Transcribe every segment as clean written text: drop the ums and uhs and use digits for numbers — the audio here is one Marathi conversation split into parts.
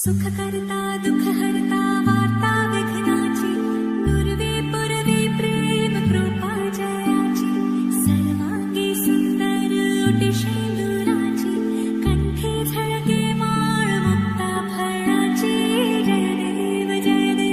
सुख करता दुख हरता वार्ता विघ्नाची नुरवी पुरवी प्रेम कृपा जयाची सर्वांगी सुंदर ओटी शेंदुराची कंठी झळके माळ मुक्ता फळाची जय देव जय देव।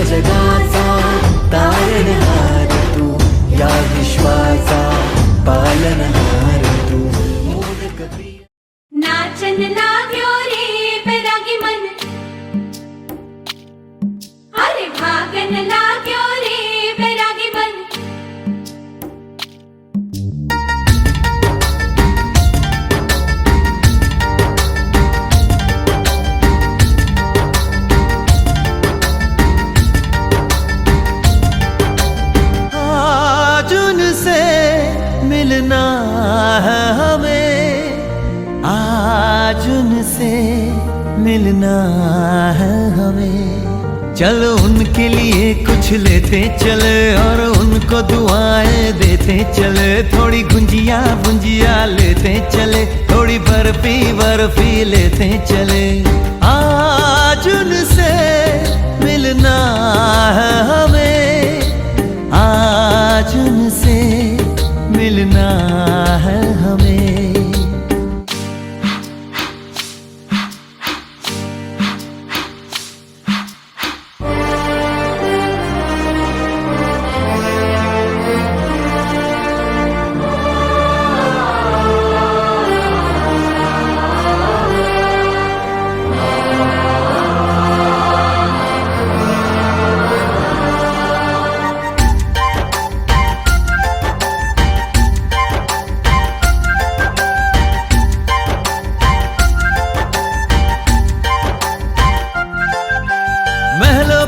जगाचा तारणहार तू, या विश्वाचा पालनहार तू। मोदक प्रिय नाचन लाग्यो रे बैरागी मन, अरे भागन लाग्यो रे बैरागी मन। मिलना है हमें, आज उनसे मिलना है हमें। चलो उनके लिए कुछ लेते चले और उनको दुआएं देते चले। थोड़ी गुंजिया गुंजिया लेते चले, थोड़ी बर्फी बर्फी लेते चले। आज उनसे मिलना है हमें, आज उनसे मिलना है हमें।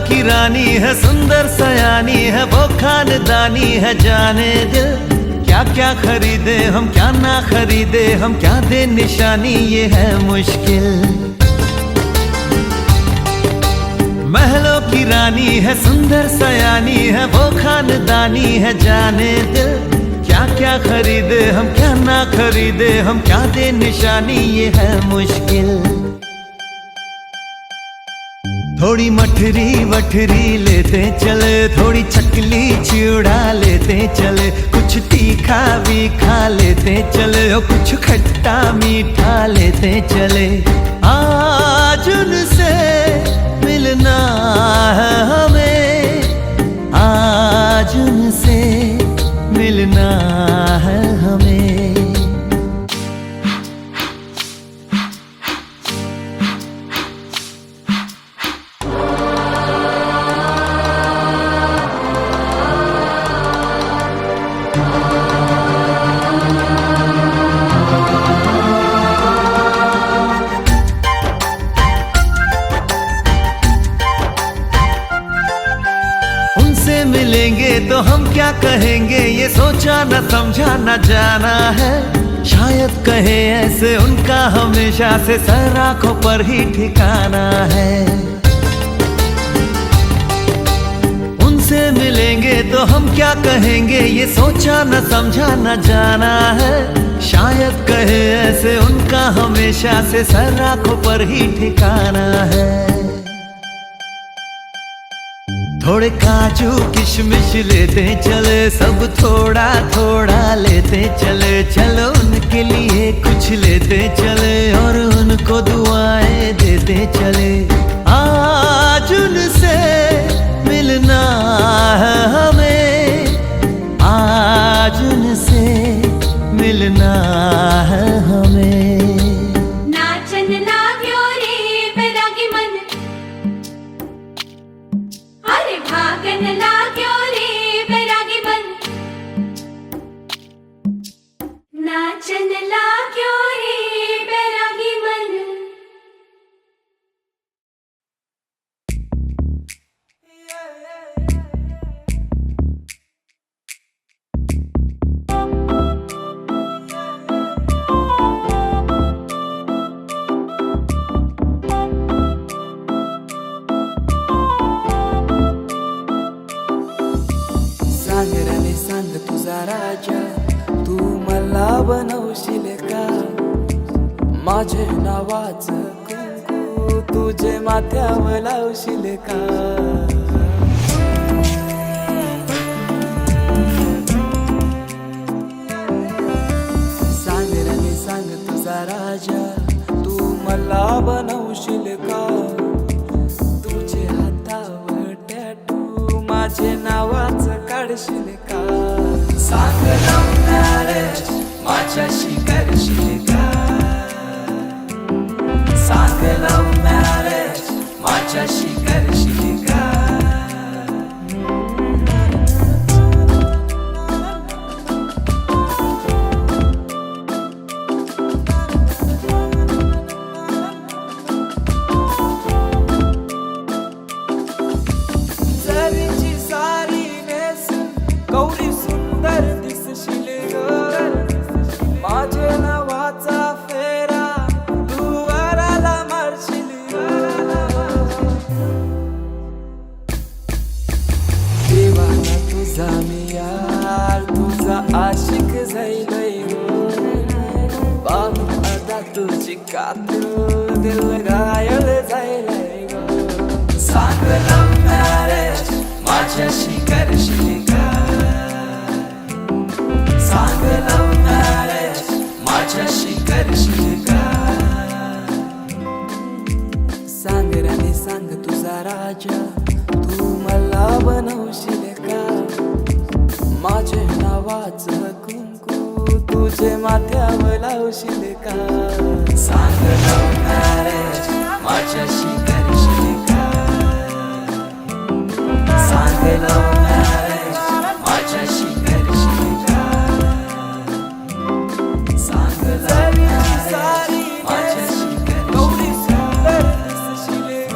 की रानी है, सुंदर सयानी है, वो खानदानी है। जाने दिल क्या क्या खरीदे हम, क्या ना खरीदे हम, क्या दे निशानी, ये है मुश्किल। महलों की रानी है, सुंदर सयानी है, वो खानदानी है। जाने दिल क्या क्या खरीदे हम, क्या ना खरीदे हम, क्या दे निशानी, ये है मुश्किल। थोड़ी मठरी वठरी लेते चले, थोड़ी चकली चिड़ा लेते चले। कुछ तीखा भी खा लेते चले, और कुछ खट्टा मीठा लेते चले। आज उनसे मिलना है हमें, आज उनसे मिलना है हमें। मिलेंगे तो हम क्या कहेंगे, ये सोचा न समझा न जाना है। शायद कहे ऐसे उनका हमेशा से सर आंखों पर ही ठिकाना है। उनसे मिलेंगे तो हम क्या कहेंगे, ये सोचा न समझा न जाना है। शायद कहे ऐसे उनका हमेशा से सर आंखों पर ही ठिकाना है। थोड़े काजू किशमिश लेते चले, सब थोड़ा थोड़ा लेते चले। चलो उनके लिए कुछ लेते चले और उनको दुआएं देते चले। आज उनसे मिलना है हमें, आज उनसे मिलना है हमें। नाचन लाग्यो रे बैरागी मन, अरे भागन लाग्यो रे बैरागी मन, नाचन लाग्यो रे बैरागी मन। सांग रे सांग तुझा राजा, तू मला बनवशील का? माझे नावाचं कुंकू तुझे माथ्यावर लावशील का? सांग रे सांग तुझा राजा, तू मला बनवशील का? तुझे हातावर टॅटू माझे नावाचं काढशील का? सांग लव्ह मॅरेज माझ्याशी करशील का? सांग लव्ह मॅरेज माझ्याशी करशील का? जरीची सारी नेसून गौरी सुंदर दिसशील ग, माझे नावाचा फेरा तू वराला मारशील ग. देवाला तुझा मी यार, तुझा आशिक जाईलय ग. बाबू अदा तुझी कातू दिल घायल जाईलय ग. सांग लव्ह मॅरेज माझ्याशी करशील का? सांग लव्ह मॅरेज माझ्याशी करशील का? सांग रे सांग तुझा राजा, तू मला बनवशील का? माझे नावाचं कुंकू तुझे माथ्यावर लावशील का? सांग लव्ह मॅरेज माझ्याशी करशील का? सांग लव्ह मॅरेज माझ्याशी करशील का? सांग लव्ह मॅरेज माझ्याशी गौरी सुंदर दिसशील ग.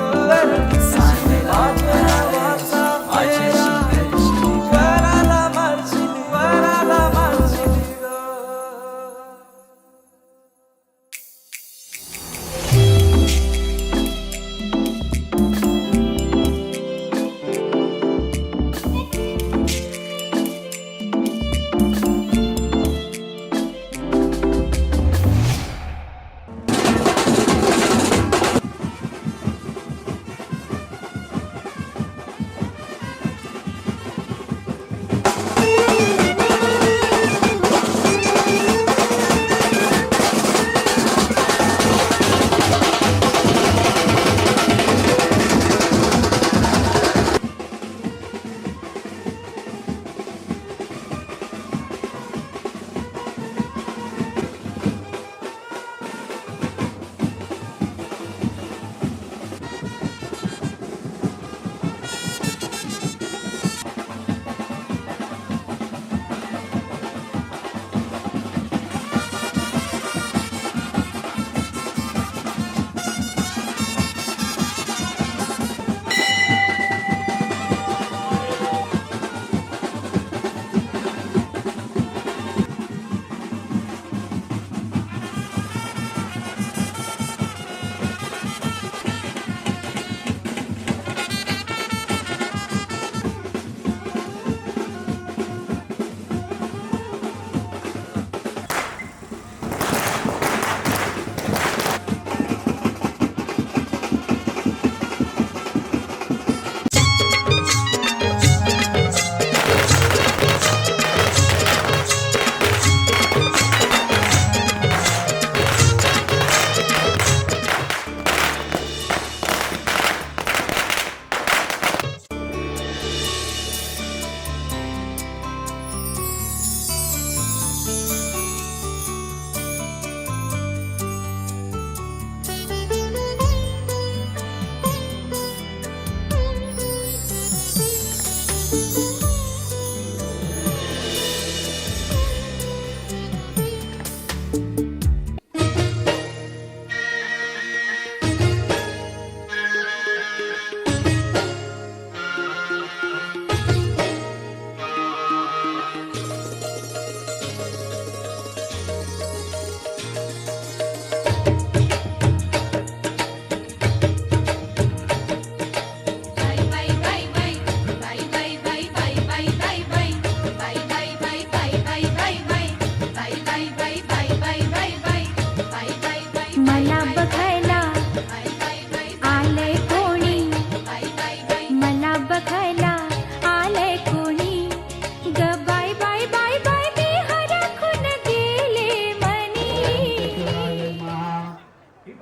सांग लव्ह मॅरेज माझ्याशी करशील का? वराला मारशील ग.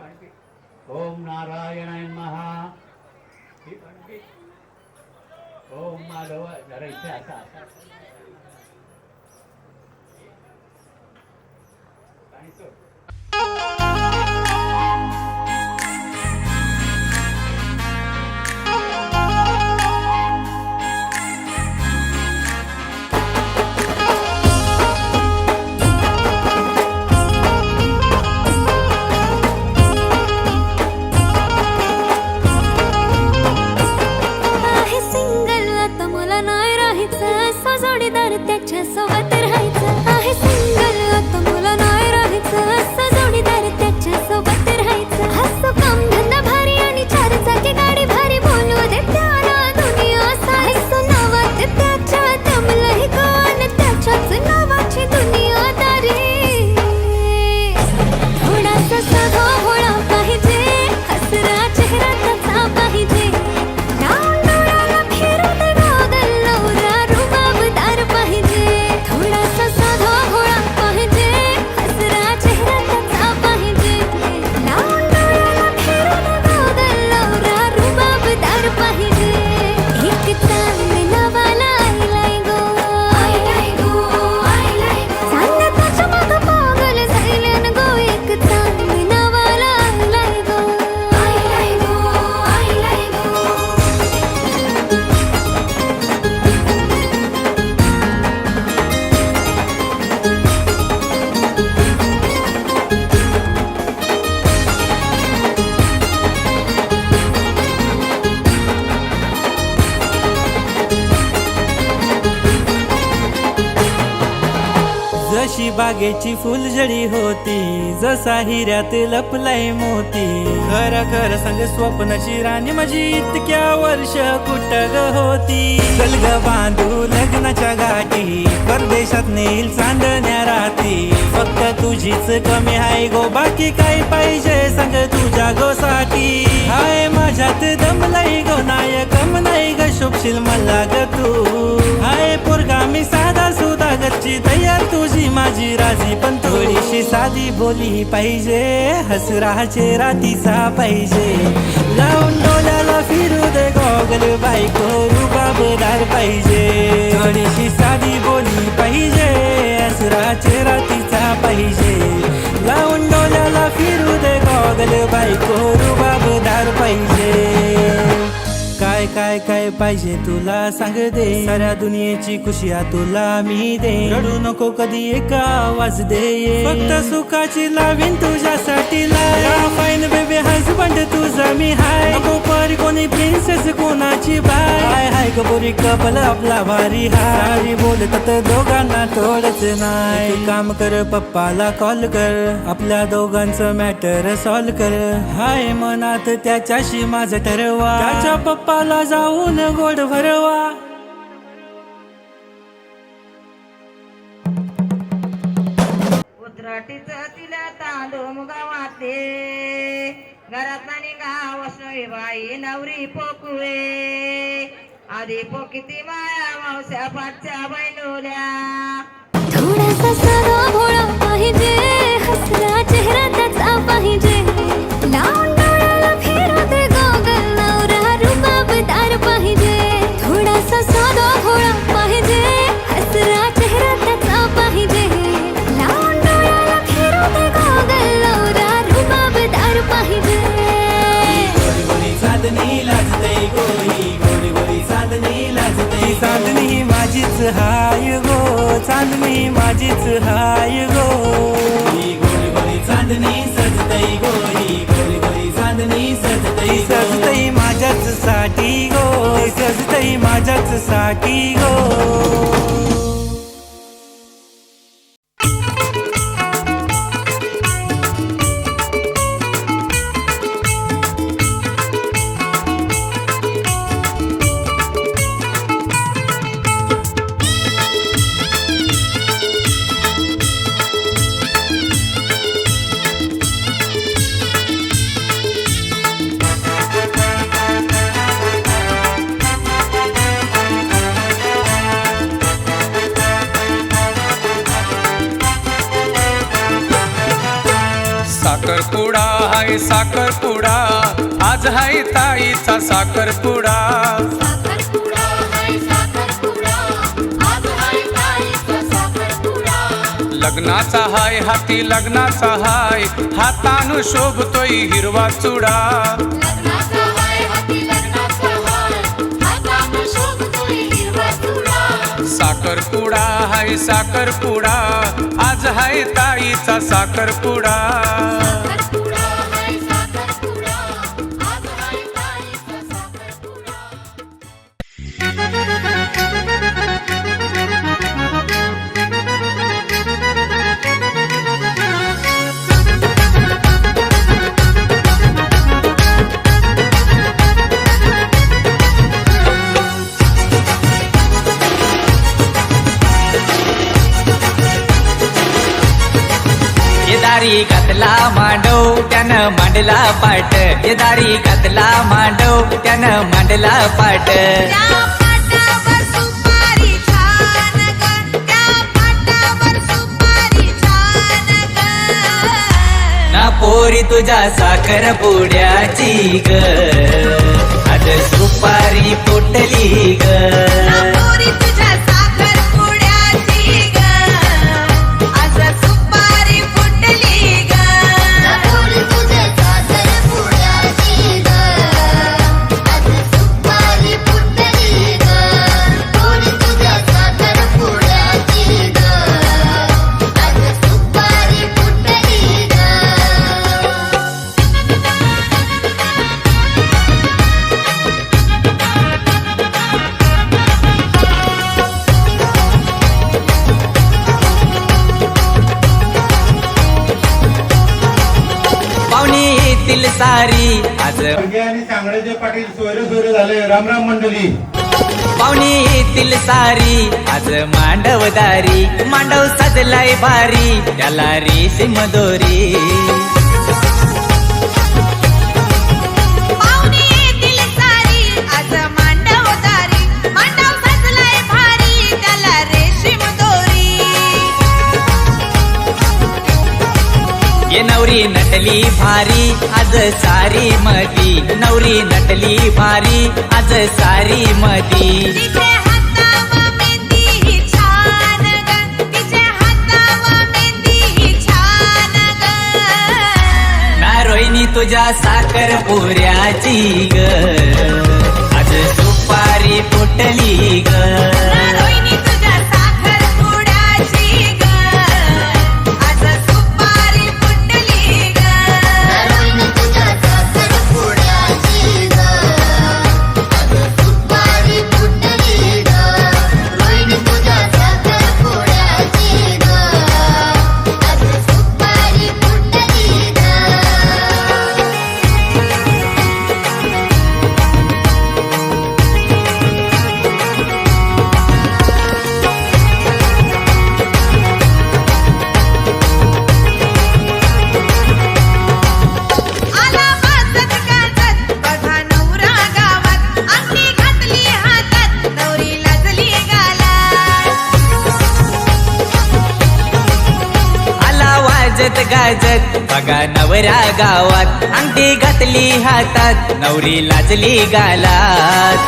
ओम नारायणाय नमः. ओम माधव. जरा इथे असा आणि सोड. आहे सिंगल आता मला नाही राहायचं, जोडीदार त्याच्या सोबत राहायचं. आहे सिंगल आता मला नाही राहायचं, जोडीदार त्याच्या सोबत राहायचं. हसू काम धंदा भारी आणि चार चाकी गाडी भारी, बोलू दे त्याला दुनिया सारी. नावात त्याच्या दमलंही कोण, त्याच्याच नावाची दुनियादारी. थोडासा साधा भोळा पाहिजे, हसरा चेहरा त्याचा पाहिजे. डोळ्याला फिरत गॉगल नवरा रुबाबदार पाहिजे. थोडासा साधा भोळा पाहिजे, हसरा चेहरा त्याचा पाहिजे. डोळ्याला फिरत गॉगल नवरा रुबाबदार पाहिजे. एक चांगलं नवाला आईलाय गो, आईलाय गो, आईलाय गो. चांगलं त्याच्या मागं पागल झालं गो. एक चांगलं नवाला आईलाय गो, आईलाय गो, आईलाय गो. जशी बागेची फुलझडी होती, जसा हिऱ्यात लपलाय मोती. खरं खरं सांग स्वप्नाची राणी माझी इतक्या वर्ष कुठं ग होती. चल ग बांधू लग्नाच्या गाठी, परदेशात नेईल चांदण्या राती. फक्त तुझीच कमी हाय गो, बाकी काय पाहिजे सांग तुझ्या गोसाठी. हाय माझ्यात दमलाय गो, नायकम नाही ग शोभशील मला ग तू. हाय पोरगा मी साधा सुधा गच्ची, तयार तुझी माझी राजी, पण थोडीशी साधी बोली पाहिजे. हसरा चेहरा तिचा पाहिजे. लावून डोळ्याला फिरू दे गॉगल, बायको रुबाबदार पाहिजे. थोडीशी साधी बोली पाहिजे, हसरा चेहरा तिचा पाहिजे. लावून डोळ्याला फिरू दे गॉगल, बायको रुबाबदार पाहिजे. काय काय काय पाहिजे तुला सांग दे, साऱ्या दुनियेची खुशिया तुला मी दे. रडू नको कधी एक आवाज दे, फक्त सुखाची लावीन तुझ्यासाठी लाय. फाईन बेबी हजबंड तुझा मी हाय, नको परी कोणी प्रिन्सेस कोणाची बाय. हाय हाय कबुरी कपल आपला भारी हाय. सारी बोलतात दोघांना थोडच नाही. तू काम कर पप्पाला कॉल कर, आपल्या दोघांचं मॅटर सॉल्व कर. हाय मनात त्याच्याशी माझं ठरवा, त्याच्या पप्पाला जाऊन गोड भरवा. उतराटीच तिला तांदूळ मुगावाते, घरात आणि गाव बाई नवरी पोकुवे. आधी पोकिती माया मावस्या पाठच्या बैलोल्या. थोडासा साधा भोळा पाहिजे, हसरा चेहरा त्याचा पाहिजे. लावून डोळ्याला फिरत गॉगल नवरा रुबाबदार पाहिजे. थोडासा साधा भोळा पाहिजे, हसरा चेहरा त्याचा पाहिजे. लावून डोळ्याला फिरत गॉगल नवरा रुबाबदार पाहिजे. गोरी गोरी चांदणी लाजते गोरी, गोरी गोरी चांदणी लाजते. चांदणी माझीच हाय गो, चांदणी माझीच हाय गो. गोरी गोरी चांदणी सजतई गोरी, गोरी गोरी चांदणी सजतई. सजतई माझ्याच साठी गो, सजतई माझ्याच साठी गो. साखरपुडा हाय साखरपुडा, आज हाय ताईचा साखरपुडा. साखरपुडा हाय साखरपुडा, आज हाय ताईचा साखरपुडा. लग्नाचा हाय हाती लग्नाचा हाय, हातानु शोभतोय हिरवा चुडा. लग्नाचा हाय हाती लग्नाचा हाय, हातानं शोभतोय हिरवा चुडा. साखरपुडा हाय साखरपुडा, आज हाय ताईचा साखरपुडा. साखरपुडा हाय साखरपुडा, आज हाय ताईचा साखरपुडा. दारी घातला मांडव त्यानं मांडला पाट, दारी घातला मांडव त्यानं मांडला पाट. त्या पाटावर सुपारी छान ग, त्या पाटावर सुपारी छान ग. ना पोरी तुझ्या साखर पुड्याची ग, आज सुपारी फुटली ग. पोरी तुझ्या साखर पुड्याची ग, आज सुपारी फुटली ग. पोरी तुझ्या साखरपुड्याची ग, आज सुपारी फुटली ग. पोरी तुझ्या साखरपुड्याची ग, आज सुपारी फुटली ग. पाहुणी येतील सारी आज, आणि सांगण्याचे पाटील सोयरे झाले. रामराम मंडळी. पाहुणी येतील सारी आज मांडवदारी. मांडव सजलाय भारी त्याला रेशीम दोरी. पाहुणी येतील सारी आज मांडवदारी. मांडव सजलाय भारी त्याला रेशीम दोरी. ये नवरी नटली भारी आज सारी मधी, नवरी नटली भारी आज सारी मधी. तिचे हातावर मेहंदी ही छान ग, तिचे हातावर मेहंदी ही छान ग. ना रोहिणी तुझ्या साखर पुऱ्याची ग, आज सुपारी फुटली ग. रोहिणी तुझ्या साखर पुड्याची ग, आज सुपारी फुटली ग. रोहिणी तुझ्या साखरपुड्याची ग, आज सुपारी फुटली ग. रोहिणी तुझ्या साखरपुड्याची ग, आज सुपारी फुटली ग. आला वाजत गाजत बघा नवरा गावात, अंगठी घातली हातात नवरी लाजली गालात. आला वाजत गाजत बघा नवरा गावात, अंगठी घातली हातात नवरी लाजली गालात.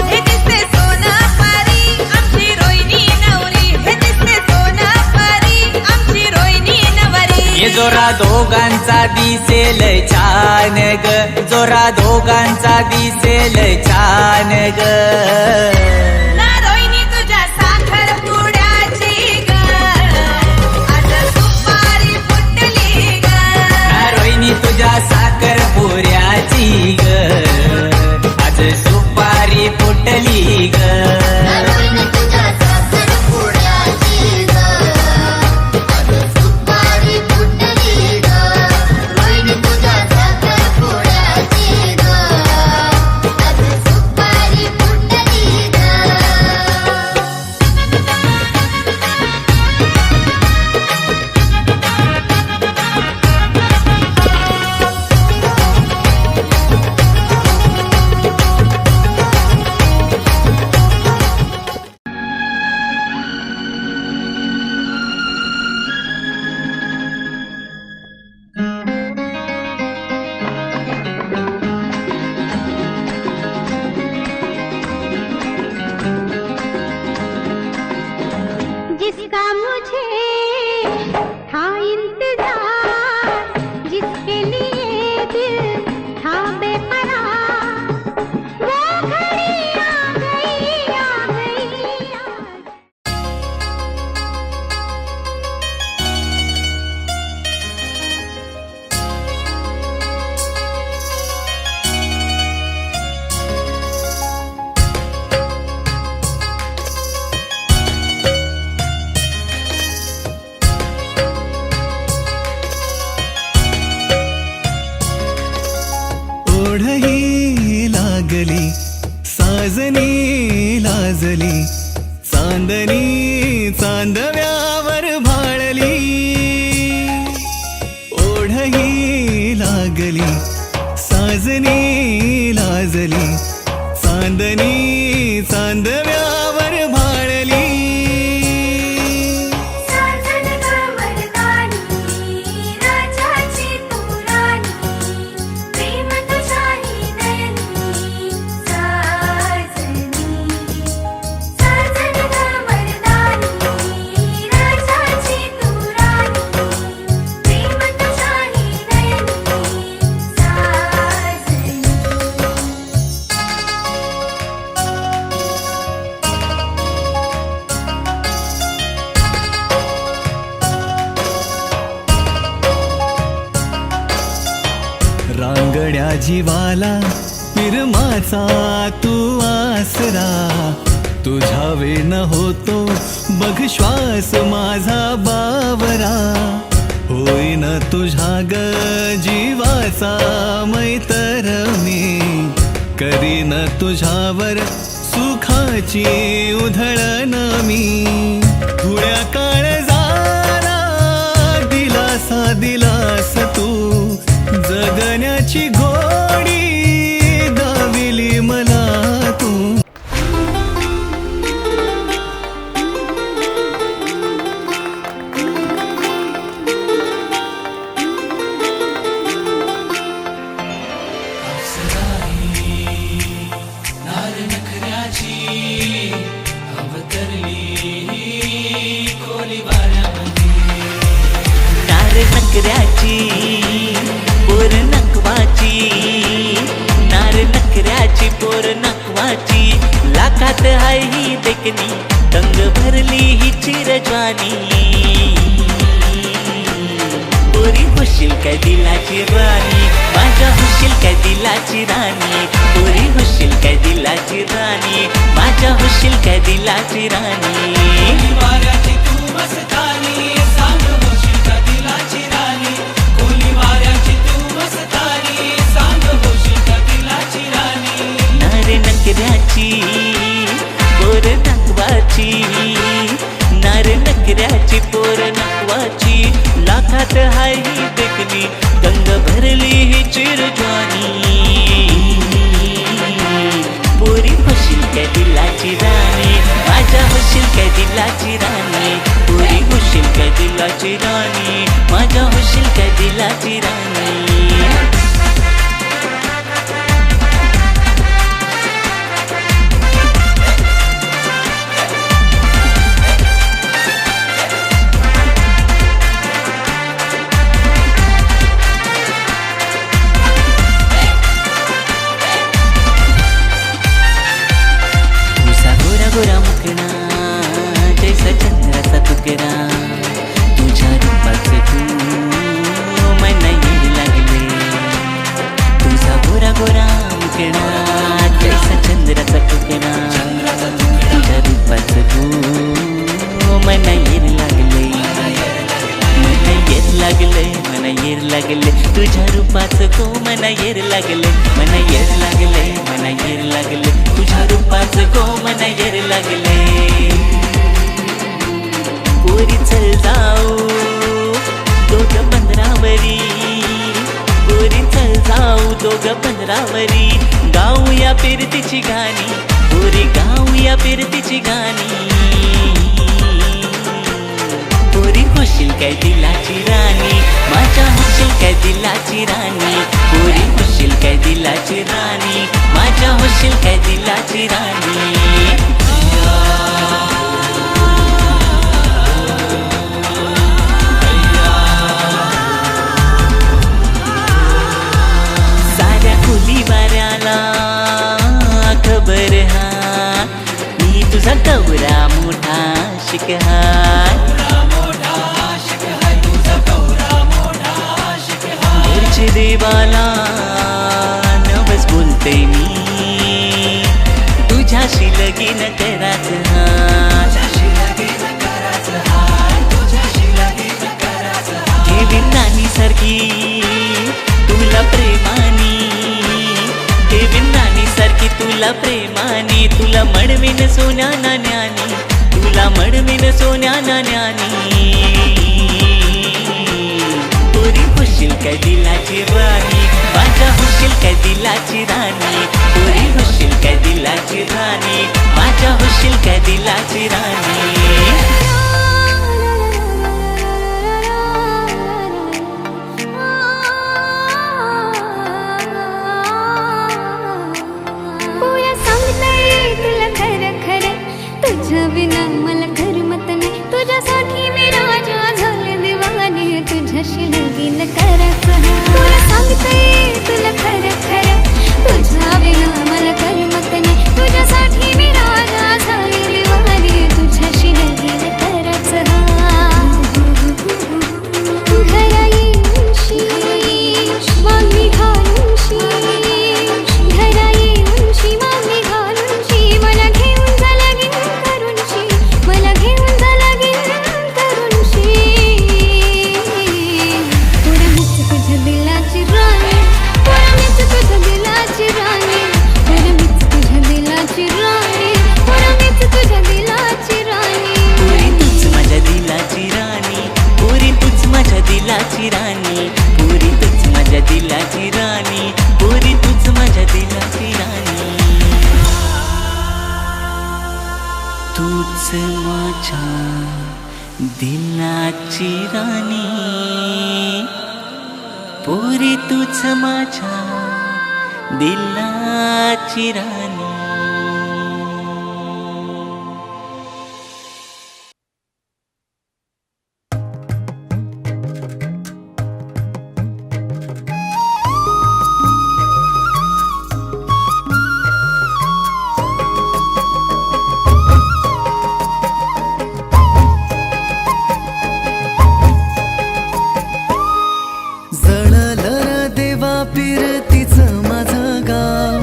हे दिसते सोनं परी आमची रोहिणी नवरी, हे दिसते सोनं परी आमची रोहिणी नवरी. ये जोरा दोघांचा दिसेल छान ग, जोरा दोघांचा दिसेल छान ग. ना रोहिणी तुझ्या साखर पुड्याची ग, आज सुपारी फुटली ग. ना रोहिणी तुझ्या साखर पुऱ्याची ग, आज सुपारी फुटली ग. रोहिणी तुझ्या साखरपुड्याची ग, आज सुपारी फुटली ग. रोहिणी तुझ्या साखरपुड्याची ग, आज सुपारी फुटली ग. लागली साजनी लाजली चांदणी चांदव्यावर भाळली ओढही लागली साजनी लाजली चांदणी चांदव्यावर भाळली साजन गमरदानी राजाची तू राणी प्रेम तुझ्याही नयनी साजनी साजन गमरदानी राजाची तू राणी प्रेम तुझ्याही नयनी साजनी रांगड्या जीवाला पिरमाचा तू आसरा तुझ्या वेन होतो बघ श्वास माझा बावरा होईन तुझ्या ग जीवाचा मैतर मी करीन तुझ्यावर सुखाची उधळण मी थोड्या काळजाला दिलासा दिलास तू जगण्याची घोडी दाविली मला तू नार नकऱ्याची पोर नकवाची नार नकऱ्याची पोर नकवाची लाखात हाय ही देखणी दंग भरली ही चिरजवानी पोरी होशील काय दिलाची राणी माझ्या होशील काय दिलाची राणी पोरी होशील काय दिलाची राणी माझ्या होशील काय दिलाची राणी नार नकऱ्याची पोर नकवाची नार नकऱ्याची पोर नकवाची लाखात हाय ही देखणी गंग भरली ही चिरजवानी पोरी होशील काय दिलाची राणी माझ्या होशील काय दिलाची राणी पोरी होशील काय दिलाची राणी माझ्या होशील काय दिलाची राणी तुझा गोरा गोरा मुखडा जैसा चंद्राचा तुकडा तुझ्या रूपाचे तू मला येड लागले तुझा गोरा गोरा मुखडा जैसा चंद्राचा तुकडा तुझ्या रूपाचे तू मला येड लागले मला येड लागले मला येड लागले तुझ्या रूपाचं गो मला येड लागले मला येड लागले मला येड लागले तुझ्या रूपाचं गो मला येड लागले पोरी चल जाऊ दोघं पंधरावरी पोरी चल जाऊ दोघं पंधरावरी गाऊया फिरतीची गाणी पोरी गाऊया फिरतीची गाणी पोरी होशील काय दिलाची राणी माझ्या होशील काय दिलाची राणी पोरी होशील काय दिलाची राणी माझ्या होशील काय दिलाची राणी साऱ्या खोली वाऱ्याला खबर हा मी तुझा गौरा मोठा शिकहार घरचे देवाला नवस बोलते मी तुझ्याशी लगीन करायचं ठेवीन राणी सारखी तुला प्रेमानी ठेवीन राणी सारखी तुला प्रेमाने, तुला मडवीन सोन्या नाण्यानी, तुला मडवीन सोन्या नाण्यानी. पोरी होशील काय दिलाची राणी, माझ्या होशील काय दिलाची राणी. पोरी होशील काय दिलाची राणी, माझ्या होशील काय दिलाची राणी. तुझ्या विना मला करमत नाही, तुझ्यासाठी मी राजा झाले दिवाने, तुझ्याशी लगीन करायचं. तुला सांगते तुला खरं खरं, तुझ्या विना मला करमत नाही, तुझ्यासाठी मी राजा झाले दिवाने, तुझ्याशी लगीन करायचं. घरा येऊनशी मागणी घालूनशी, घरा येऊनशी मागणी घालूनशी, मला घेऊन जा लगीन करूनशी, मला घेऊन जा लगीन करूनशी. पुढे मीच तुझ्या दिलाची राणी, पुढे मीच तुझ्या दिलाची राणी, पुढे मीच तुझ्या दिलाची राणी, पुढे मीच तुझ्या दिलाची राणी. पोरी तूच माझ्या दिलाची राणी, पोरी तूच माझ्या दिलाची राणी, पोरी तूच माझ्या दिलाची राणी, पोरी तूच माझ्या दिलाची राणी. तूच माझ्या दिलाची राणी, पोरी तूच माझ्या दिलाची राणी. जळलं र देवा पिरतीचं माझं गाव,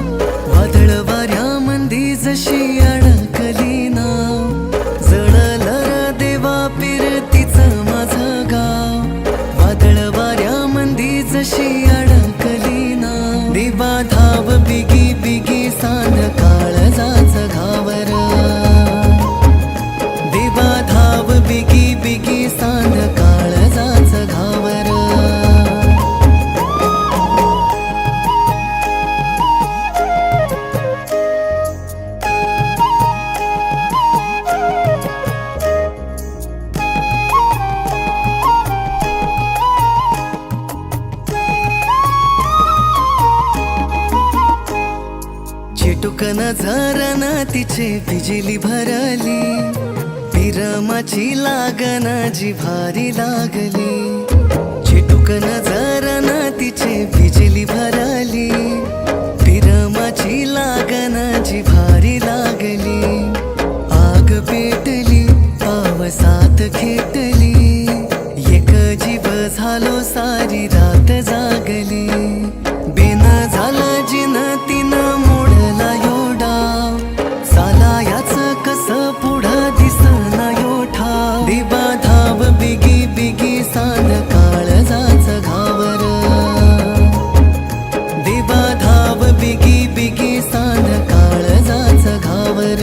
वादळ वाऱ्यामंदी जशी अडकली नाव. जळलं र देवा पिरतीचं माझं गाव, वादळ वाऱ्यामंदी जशी अडकली नाव. देवा धाव बिगी बिगी सांड काळजाचं घावर, देवा धाव बिगी बिगी सांड काळजाचं घावर. चिटुकन झरन तिचे बिजली भरली, विरमाची लागन जिव्हारी लागली. चिटुकन झरन तिचे बिजली भरली, विरमाची लागन जिव्हारी लागली. आग पेटली पावसात खेटली, एक जीव झालो सारी रात जागली. बेन झालं जिन तिनं मोडला योडा, साला याच कस पुढं दिसना योठा. देवा धाव बिगी बिगी सांड काळजाचं घावर, देवा धाव बिगी बिगी सांड काळजाचं घावर.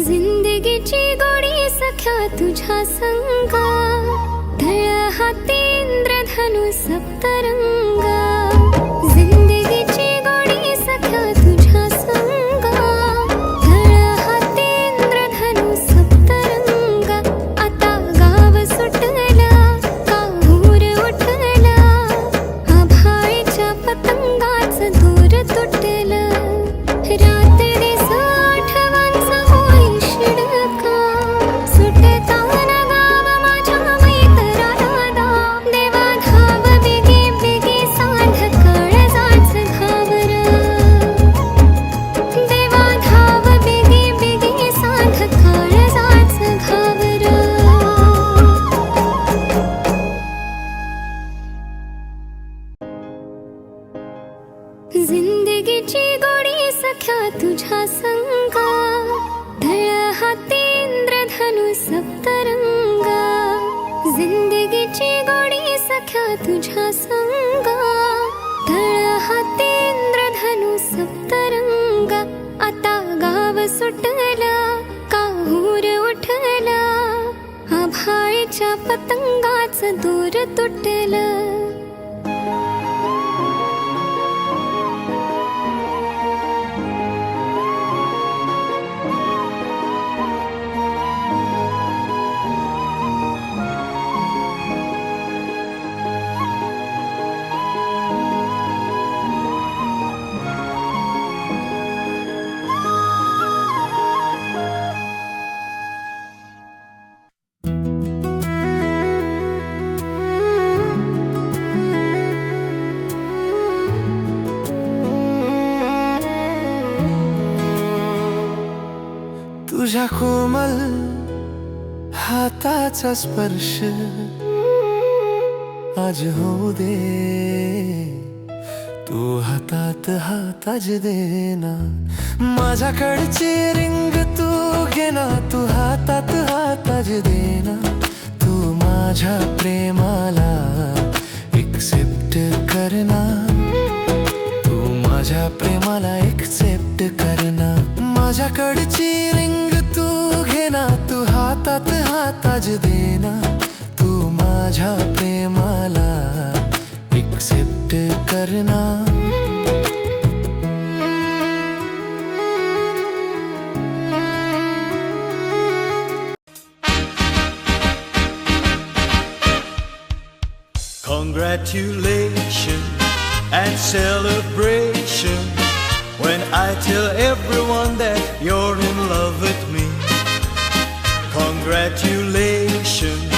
जिंदगीची गोडी सख्या तुझ्या संगा, तळ हाती इंद्रधनु सप्तरंगा. जिंदगीची गोडी सख्या तुझ्या संगा, तळ हाती इंद्रधनु सप्तरंगा. आता गाव सुटला काहूर उठला, आभाळीच्या पतंगाचं दूर तुटलं. रात्री आठवांचा होई शिडका, सुटताना गाव माझ्या मैत्राला. देवा धाव बिगी बिगी सप्तरंगा जिंदगीची गोडी सख्या तुझ्या संगा तळ हाती इंद्रधनु सप्तरंगा आता गाव सुटला काहूर उठला आभाळीच्या पतंगाचं दूर तुटलं तुझ्या कोमल हाताचा स्पर्श आज होऊ दे तू हातात हाताज देना माझ्याकडची रिंग तू घेना तू हातात हाताज देना तू माझ्या प्रेमाला एक्सेप्ट करना तू माझ्या प्रेमाला एक्सेप्ट करना माझ्याकडची रिंग तू घेना तू हातात हाताज देना तू माझ्या प्रेमाला एक्सेप्ट करना Congratulations and celebration when I tell everyone that you're in love with me. Congratulations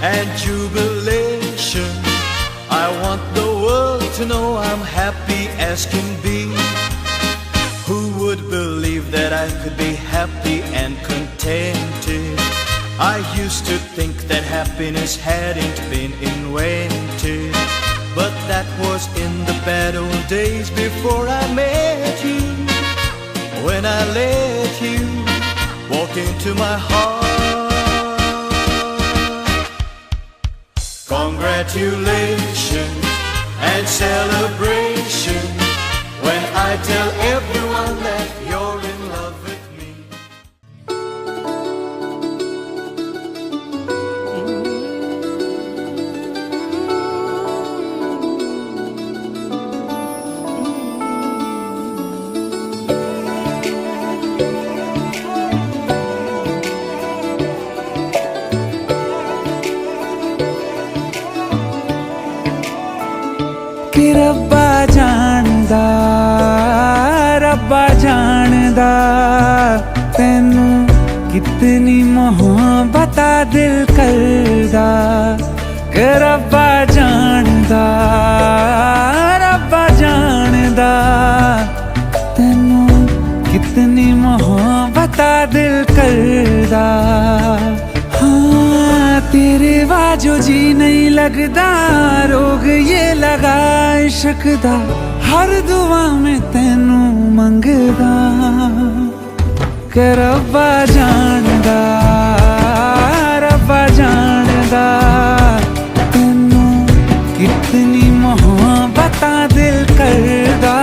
and jubilation. I want the world to know I'm happy as can be. Who would believe that I could be happy and contented? I used to think that happiness hadn't been invented, but that was in the bad old days before I met you. When I let you walk into my heart. Congratulations and celebration when I tell everyone that you're in love with me. कि रब्बा जानदा तैनू कितनी मोहब्बत दिल करदा कि रब्बा जानदा तैनू कितनी मोहब्बत दिल करदा हाँ तेरे बाजो जी नहीं लगदा रोग ये लगा इश्क दा हर दुआ में तैनू मंगदा कि रब्बा जानदा तैनू कितनी मोहब्बत दिल करदा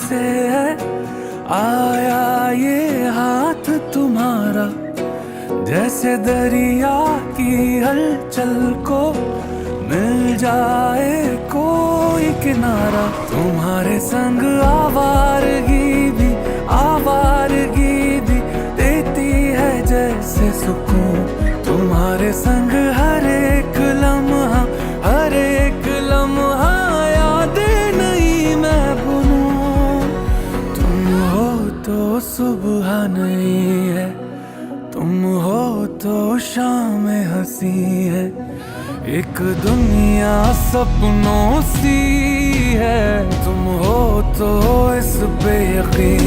से आया ये हाथ तुम्हारा जैसे दरिया की हलचल को मिल जाए कोई किनारा तुम्हारे संग आवारगी भी देती है जैसे सुकून तुम्हारे संग हर एक लम्हा यादें नहीं मैं भूलूं तुम हो तो सुबह नहीं है तुम हो तो शाम हंसी है एक दुनिया सपनों सी है, तुम हो तो इस पे यकीन